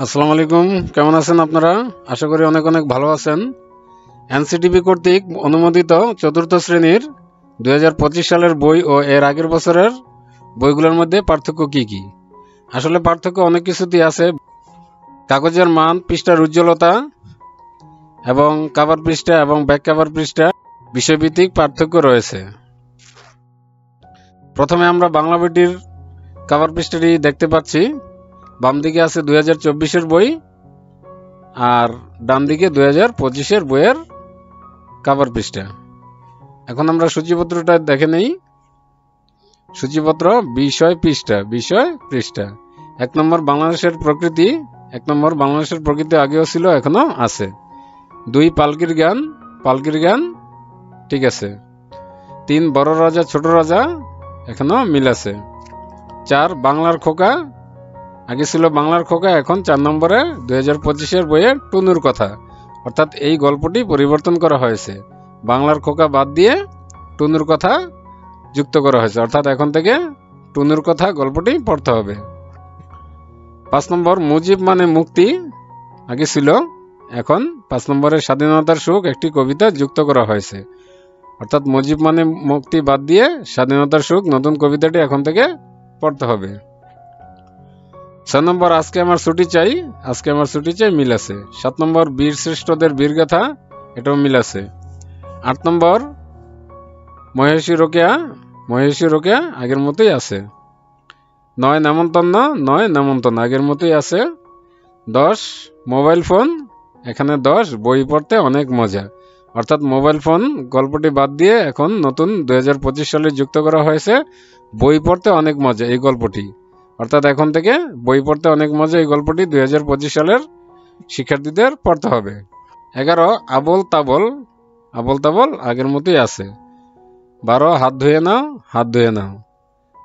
আসসালামু আলাইকুম, কেমন আছেন আপনারা? আশা করি অনেক অনেক ভালো আছেন। এনসিটিবি কর্তৃক অনুমোদিত চতুর্থ শ্রেণীর 2025 সালের বই ও এর আগের বছরের বইগুলোর মধ্যে পার্থক্য কি কি? আসলে পার্থক্য অনেক কিছুতেই আছে। কাগজের মান, পৃষ্ঠার উজ্জ্বলতা এবং কভার পৃষ্ঠা এবং ব্যাক কভার পৃষ্ঠা বিষয়ভিত্তিক পার্থক্য রয়েছে। প্রথমে আমরা বাংলা বইটির কভার পৃষ্ঠাটি দেখতে পাচ্ছি। বাম দিকে আছে 2024-এর বই আর ডান দিকে 2025-এর বইয়ের কভার পৃষ্ঠা। এখন আমরা সূচিপত্রটা দেখে নেই। সূচিপত্র বিষয় পৃষ্ঠা 1 নম্বর বাংলাদেশের প্রকৃতি আগেও ছিল, এখনো আছে। 2 পালকির গান ঠিক আছে। 3 বড় রাজা ছোট রাজা, এখনো মিল আছে। 4 বাংলার খোকা, আগে ছিল বাংলার খোকা, এখন 4 নম্বরে 2025-এর বইয়ে টুনুর কথা, অর্থাৎ এই গল্পটি পরিবর্তন করা হয়েছে। বাংলার খোকা বাদ দিয়ে টুনুর কথা যুক্ত করা হয়েছে, অর্থাৎ এখন থেকে টুনুর কথা গল্পটি পড়তে হবে। 5 নম্বর মুজিব মানে মুক্তি, আগে ছিল, এখন 5 নম্বরে স্বাধীনতার সুখ একটি কবিতা যুক্ত করা হয়েছে, অর্থাৎ মুজিব মানে মুক্তি বাদ দিয়ে স্বাধীনতার সুখ নতুন কবিতাটি এখন থেকে পড়তে হবে। 6 নম্বর আজকে আমার ছুটি চাই, মিল আছে। 7 নম্বর বীর শ্রেষ্ঠদের বীরগাথা, এটাও মিল আছে। 8 নম্বর মহেশী রোকেয়া আগের মতোই আছে। 9 নেমন্তন্ন আগের মতোই আছে। 10 মোবাইল ফোন, এখানে 10 বই পড়তে অনেক মজা, অর্থাৎ মোবাইল ফোন গল্পটি বাদ দিয়ে এখন নতুন 2025 সালে যুক্ত করা হয়েছে বই পড়তে অনেক মজা এই গল্পটি, অর্থাৎ এখন থেকে বই পড়তে অনেক মজা এই গল্পটি 2025 সালের শিক্ষার্থীদের পড়তে হবে। 11 আবল তাবল আগের মতোই আছে। 12 হাত ধুয়ে নাও।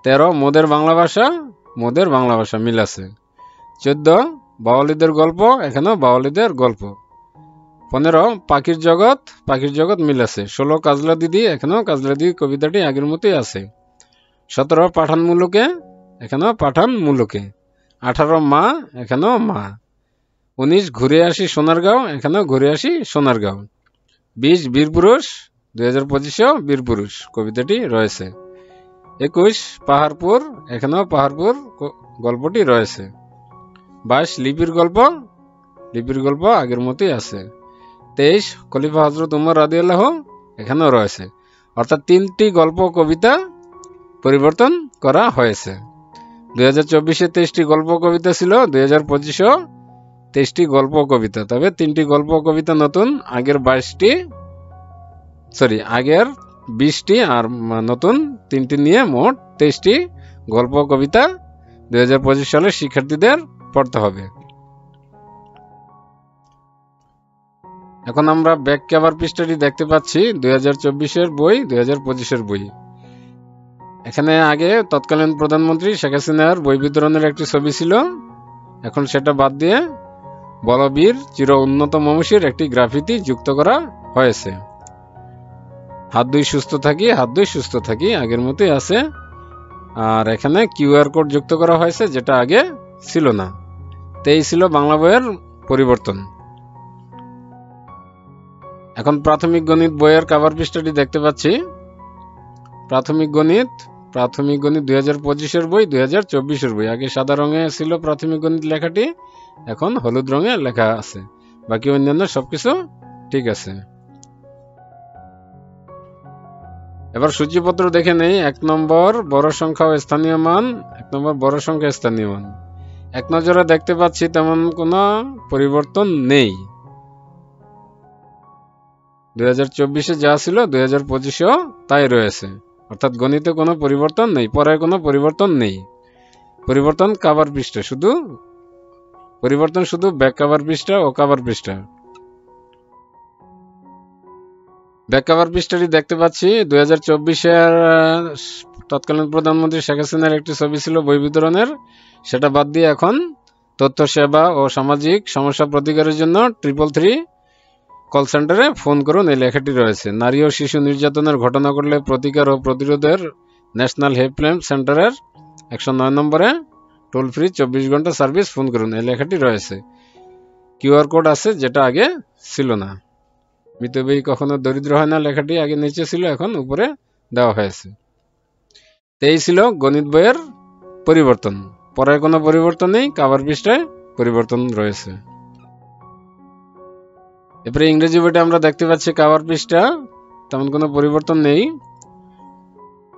13 মোদের বাংলা ভাষা মিল আছে। 14 বাওয়ালিদের গল্প, এখানেও বাওয়ালিদের গল্প। 15 পাখির জগৎ মিল আছে। 16 কাজলা দিদি, এখানেও কাজলা দিদি কবিতাটি আগের মতোই আছে। 17 পাঠান মুলুকে, এখানেও পাঠান মুলুকে। 18 মা, এখানেও মা। 19 ঘুরে আসি সোনারগাঁও, এখানেও ঘুরে আসি সোনারগাঁও। 20 বীরপুরুষ, 2025-এও বীরপুরুষ কবিতাটি রয়েছে। 21 পাহাড়পুর, এখানেও পাহাড়পুর গল্পটি রয়েছে। 22 লিপির গল্প আগের মতোই আছে। 23 খলিফা হযরত উমর রাদিয়াল্লাহু, এখানেও রয়েছে, অর্থাৎ 3টি গল্প কবিতা পরিবর্তন করা হয়েছে। 2024-এ 23টি গল্প কবিতা ছিল, 2025-এও 23টি গল্প কবিতা, তবে 3টি গল্প কবিতা নতুন, আগের 20টি আর নতুন 3টি নিয়ে মোট 23টি গল্প কবিতা 2025 সালের শিক্ষার্থীদের পড়তে হবে। এখন আমরা ব্যাক কভার পৃষ্ঠাটি দেখতে পাচ্ছি 2024-এর বই, 2025-এর বই। এখানে আগে তৎকালীন প্রধানমন্ত্রী শেখ হাসিনার বই বিতরণের একটি ছবি ছিল, এখন সেটা বাদ দিয়ে বলবীর চির উন্নত মমসির একটি গ্রাফিতি যুক্ত করা হয়েছে। হাত দুই সুস্থ থাকি আগের মতোই আছে। আর এখানে কিউআর কোড যুক্ত করা হয়েছে, যেটা আগে ছিল না। এই ছিল বাংলা বইয়ের পরিবর্তন। এখন প্রাথমিক গণিত বইয়ের কভার পৃষ্ঠাটি দেখতে পাচ্ছি। প্রাথমিক গণিত 2025-এর বই, 2024-এর বই। আগে সাদা রঙে ছিল প্রাথমিক গণিত লেখাটি, এখন হলুদ রঙে লেখা আছে, বাকি অন্যান্য সবকিছু ঠিক আছে। এবার সূচিপত্র দেখে নেই। 1 নম্বর বড় সংখ্যা ও স্থানীয় মান, 1 নম্বর বড় সংখ্যা স্থানীয় মান। এক নজরে দেখতে পাচ্ছি তেমন কোনো পরিবর্তন নেই। 2024-এ যা ছিল 2025-এও তাই রয়েছে, অর্থাৎ গণিতে কোনো পরিবর্তন নেই, পড়ায় কোনো পরিবর্তন নেই। পরিবর্তন কভার পৃষ্ঠা, শুধু ব্যাক কভার পৃষ্ঠা ও কভার পৃষ্ঠা। ব্যাক কভার পৃষ্ঠাটি দেখতে পাচ্ছি 2024-এর তৎকালীন প্রধানমন্ত্রী শেখ হাসিনার একটি ছবি ছিল বই বিতরণের, সেটা বাদ দিয়ে এখন তথ্য সেবা ও সামাজিক সমস্যা প্রতিকারের জন্য 333 কল সেন্টারে ফোন করুন, এই লেখাটি রয়েছে। নারী ও শিশু নির্যাতনের ঘটনা ঘটলে প্রতিকার ও প্রতিরোধের ন্যাশনাল হেল্পলাইন সেন্টারের 109 নম্বরে টোল ফ্রি 24 ঘন্টা সার্ভিস, ফোন করুন, এই লেখাটি রয়েছে। কিউআর কোড আছে, যেটা আগে ছিল না। মিতব্যয়ী কখনো দরিদ্র হয় না লেখাটি আগে নিচে ছিল, এখন উপরে দেওয়া হয়েছে। এই ছিল গণিত বইয়ের পরিবর্তন। পড়ায় কোনো পরিবর্তন নেই, কভার পৃষ্ঠায় পরিবর্তন রয়েছে। এরপরে ইংরেজি বইটা আমরা দেখতে পাচ্ছি কভার পৃষ্ঠা তেমন কোনো পরিবর্তন নেই।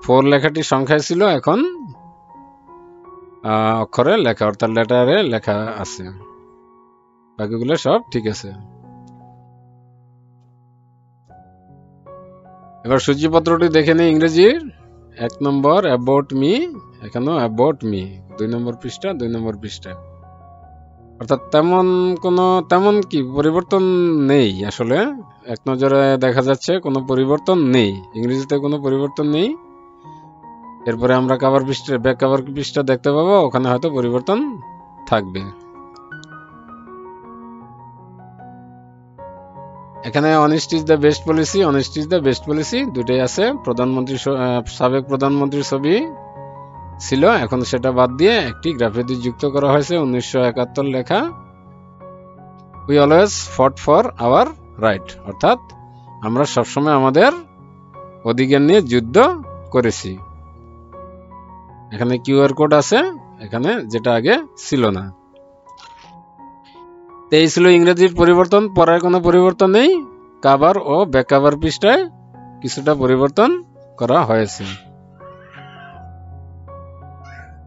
4 লেখাটি সংখ্যায় ছিল, এখন অক্ষরে লেখা, অর্থাৎ লেটারে লেখা আছে। বাকিগুলো সব ঠিক আছে। এবার সূচিপত্রটি দেখে নেই ইংরেজির। 1 নম্বর অ্যাবাউট মি, এখানেও অ্যাবাউট মি, 2 নম্বর পৃষ্ঠা, 2 নম্বর পৃষ্ঠা। অর্থাৎ তেমন কি পরিবর্তন নেই আসলে। এক নজরে দেখা যাচ্ছে কোনো পরিবর্তন নেই, ইংরেজিতে কোনো পরিবর্তন নেই। এরপরে আমরা কভার পৃষ্ঠা, ব্যাক কভার পৃষ্ঠা দেখতে পাবো, ওখানে হয়তো পরিবর্তন থাকবে। এখানে honest is the best policy, honest is the best policy দুটোই আছে। প্রধানমন্ত্রী, সাবেক প্রধানমন্ত্রীর ছবি ছিল, এখন সেটা বাদ দিয়ে একটি গ্রাফিতি যুক্ত করা হয়েছে। 1971 লেখা, we always fought for our right, অর্থাৎ আমরা সবসময় আমাদের অধিকার নিয়ে যুদ্ধ করেছি। এখানে কিউআর কোড আছে, এখানে, যেটা আগে ছিল না। এই ছিল ইংরেজির পরিবর্তন। পড়ার কোনো পরিবর্তন নেই, কভার ও ব্যাক কভার পৃষ্ঠায় কিছুটা পরিবর্তন করা হয়েছে।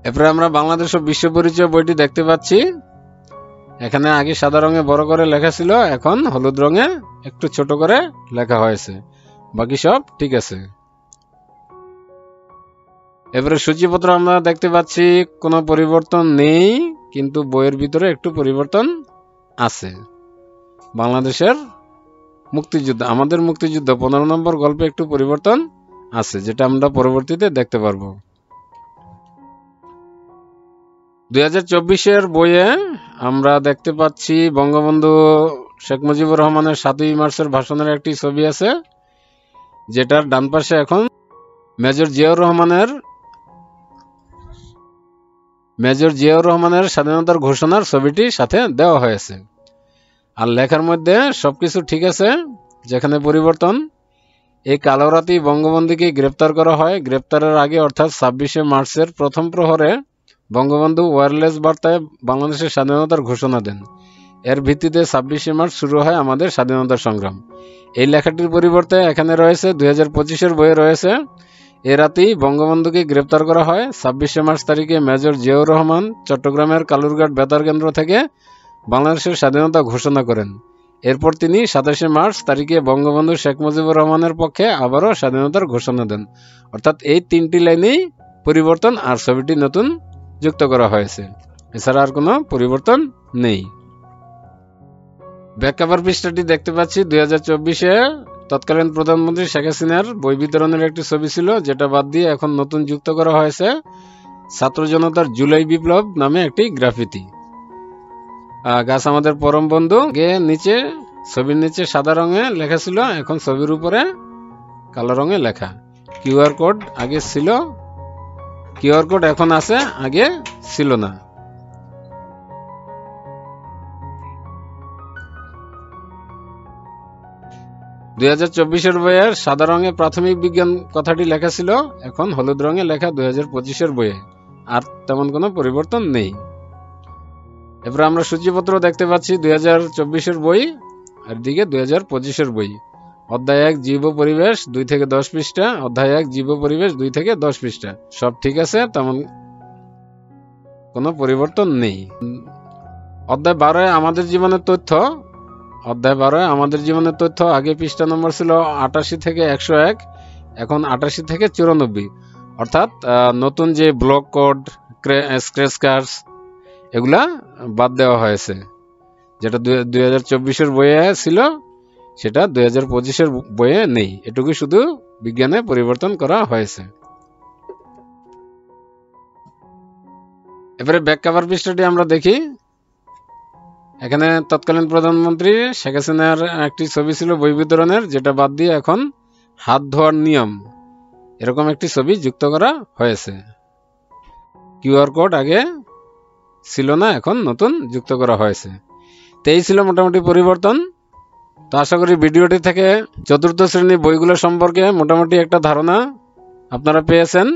এরপরে আমরা বাংলাদেশ ও বিশ্ব পরিচয় বইটি দেখতে পাচ্ছি। এখানে আগে সাদা রঙে বড় করে লেখা ছিল, এখন হলুদ রঙে একটু ছোট করে লেখা হয়েছে। বাকি সব ঠিক আছে। এবারে সূচিপত্র আমরা দেখতে পাচ্ছি, কোনো পরিবর্তন নেই, কিন্তু বইয়ের ভিতরে একটু পরিবর্তন আছে। বাংলাদেশের মুক্তিযুদ্ধ, আমাদের মুক্তিযুদ্ধ 15 নম্বর গল্পে একটু পরিবর্তন আছে, যেটা আমরা পরবর্তীতে দেখতে পারবো। 2024-এর বইয়ে আমরা দেখতে পাচ্ছি বঙ্গবন্ধু শেখ মুজিবুর রহমানের 7ই মার্চের ভাষণের একটি ছবি আছে, যেটার ডান পাশে এখন মেজর জিয়াউর রহমানের স্বাধীনতার ঘোষণার ছবিটি সাথে দেওয়া হয়েছে। আর লেখার মধ্যে সবকিছু ঠিক আছে। যেখানে পরিবর্তন, এই কালো রাতেই বঙ্গবন্ধুকে গ্রেপ্তার করা হয়। গ্রেপ্তারের আগে অর্থাৎ 26শে মার্চের প্রথম প্রহরে বঙ্গবন্ধু ওয়্যারলেস বার্তায় বাংলাদেশের স্বাধীনতার ঘোষণা দেন। এর ভিত্তিতে 26শে মার্চ শুরু হয় আমাদের স্বাধীনতা সংগ্রাম। এই লেখাটির পরিবর্তে এখানে রয়েছে 2025-এর বইয়ে রয়েছে, এ রাতেই বঙ্গবন্ধুকে গ্রেপ্তার করা হয়। 26শে মার্চ তারিখে মেজর জিয়াউর রহমান চট্টগ্রামের কালুরঘাট বেতার কেন্দ্র থেকে বাংলাদেশের স্বাধীনতা ঘোষণা করেন। এরপর তিনি 27শে মার্চ তারিখে বঙ্গবন্ধু শেখ মুজিবুর রহমানের পক্ষে আবারও স্বাধীনতার ঘোষণা দেন। অর্থাৎ এই 3টি লাইনেই পরিবর্তন, আর ছবিটি নতুন যুক্ত করা হয়েছে। এছাড়া আর কোনো পরিবর্তন নেই। ব্যাক কভার পৃষ্ঠাটি দেখতে পাচ্ছি, 2024-এ তৎকালীন প্রধানমন্ত্রী শেখ হাসিনার বই বিতরণের একটি ছবি ছিল, যেটা বাদ দিয়ে এখন নতুন যুক্ত করা হয়েছে ছাত্র জনতার জুলাই বিপ্লব নামে একটি গ্রাফিতি। গাছ আমাদের পরম বন্ধু, নিচে ছবির নিচে সাদা রঙে লেখা ছিল, এখন ছবির উপরে কালো রঙে লেখা। কিউআর কোড আগে ছিল, কিউআর কোড এখন আছে, আগে ছিল না। (2024)-এর বইয়ের সাদা রঙে প্রাথমিক বিজ্ঞান কথাটি লেখা ছিল, এখন হলুদ রঙে লেখা 2025-এর বইয়ে। আর তেমন কোনো পরিবর্তন নেই। এরপর আমরা সূচিপত্র দেখতে পাচ্ছি 2024-এর বই, আর দিকে 2025-এর বই। অধ্যায় 1 জীব পরিবেশ 2 থেকে 10 পৃষ্ঠা, অধ্যায় 1 জীব পরিবেশ 2 থেকে 10 পৃষ্ঠা। সব ঠিক আছে, তেমন কোনো পরিবর্তন নেই। অধ্যায় 12 আমাদের জীবনের তথ্য, অধ্যায় 12 আমাদের জীবনের তথ্য, আগে পৃষ্ঠা নম্বর ছিল 88 থেকে 101, এখন 88 থেকে 94। অর্থাৎ নতুন যে ব্লক কোড, স্ক্র্যাচ কার্ডস, এগুলা বাদ দেওয়া হয়েছে। যেটা 2024-এর বইয়ে ছিল, সেটা 2025-এর বইয়ে নেই। এটুকু শুধু বিজ্ঞানে পরিবর্তন করা হয়েছে। এবারে ব্যাক কভার পৃষ্ঠাটি আমরা দেখি। এখানে তৎকালীন প্রধানমন্ত্রী শেখ হাসিনার একটি ছবি ছিল বই বিতরণের, যেটা বাদ দিয়ে এখন হাত ধোয়ার নিয়ম, এরকম একটি ছবি যুক্ত করা হয়েছে। কিউআর কোড আগে ছিল না, এখন নতুন যুক্ত করা হয়েছে। তো এই ছিল মোটামুটি পরিবর্তন। তো আশা করি ভিডিওটি থেকে চতুর্থ শ্রেণীর বইগুলো সম্পর্কে মোটামুটি একটা ধারণা আপনারা পেয়েছেন।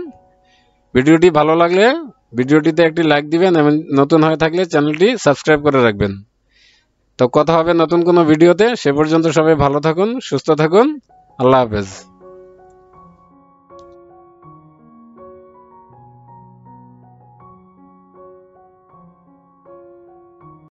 ভিডিওটি ভালো লাগলে ভিডিওটিতে একটি লাইক দিবেন এবং নতুন হয়ে থাকলে চ্যানেলটি সাবস্ক্রাইব করে রাখবেন। তো কথা হবে নতুন কোনো ভিডিওতে। সে পর্যন্ত সবাই ভালো থাকুন, সুস্থ থাকুন। আল্লাহ হাফেজ।